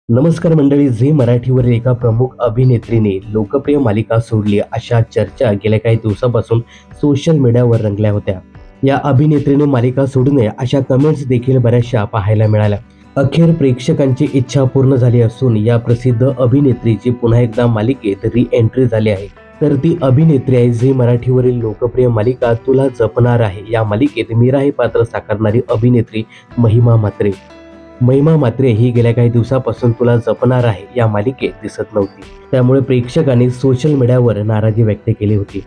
नमस्कार मंडळी. झी मराठीवरील एका प्रमुख अभिनेत्रीने लोकप्रिय मालिका सोडली अशा चर्चा गेल्या काही दिवसापासून सोशल मीडियावर रंगल्या होत्या. या अभिनेत्रीने मालिका सोडू नये अशा कमेंट्स देखील बऱ्याचशा पाहायला मिळाल्या. अखेर प्रेक्षकांची इच्छा पूर्ण झाली असून या प्रसिद्ध अभिनेत्रीची पुन्हा एकदा मालिकेत री एंट्री झाली आहे. तर ती अभिनेत्री आहे झी मराठीवरील लोकप्रिय मालिका तुला जपणार आहे. या मालिकेत मीरा हे पात्र साकारणारी अभिनेत्री महिमा म्हात्रे. महिमा म्हात्रे ही गेल्या काही दिवसापासून तुला जपणार आहे या मालिकेत दिसत नव्हती. त्यामुळे प्रेक्षकांनी सोशल मीडियावर नाराजी व्यक्त केली होती.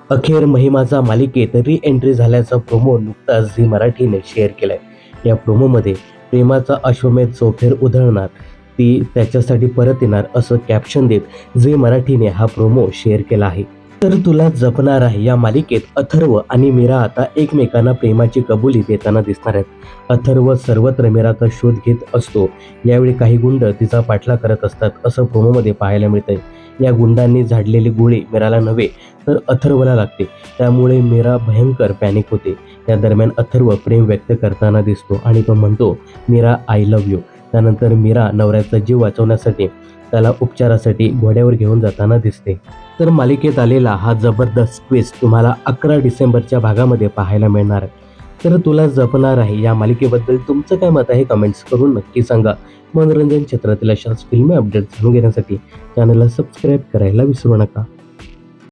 अखेर महिमाचा मालिकेत री एंट्री झाल्याचा प्रोमो नुकताच झी मराठीने शेअर केलाय. या प्रोमोमध्ये प्रेमाचा अश्वमेध चौफेर उधळणार, ती त्याच्यासाठी परत येणार असं कॅप्शन देत झी मराठीने हा प्रोमो शेअर केला आहे. तर तुला जपणार आहे या मालिकेत अथर्व आणि मीरा आता एकमेकांना प्रेमाची कबुली देताना दिसणार आहेत. अथर्व सर्वत्र मीराचा शोध घेत असतो. यावेळी काही गुंड तिचा पाठलाग करत असतात असं प्रोमोमध्ये पाहायला मिळतंय. या गुंडांनी झाडलेली गोळी मीराला नव्हे तर अथर्वला लागते. त्यामुळे मीरा भयंकर पॅनिक होते. या दरम्यान अथर्व प्रेम व्यक्त करताना दिसतो आणि तो म्हणतो, मीरा आय लव्ह यू. त्यानंतर मीरा नवऱ्याचा जीव वाचवण्यासाठी त्याला उपचारासाठी घोड्यावर घेऊन जाताना दिसते. तर मालिकेत आलेला हा जबरदस्त ट्विस्ट तुम्हाला 11 डिसेंबरच्या भागामध्ये पाहायला मिळणार आहे. तर तुला जपणार आहे या मालिकेबद्दल तुमचं काय मत आहे कमेंट्स करून नक्की सांगा. मनोरंजन क्षेत्रातील अशाच फिल्मी अपडेट्स जाणून घेण्यासाठी चॅनलला सबस्क्राईब करायला विसरू नका.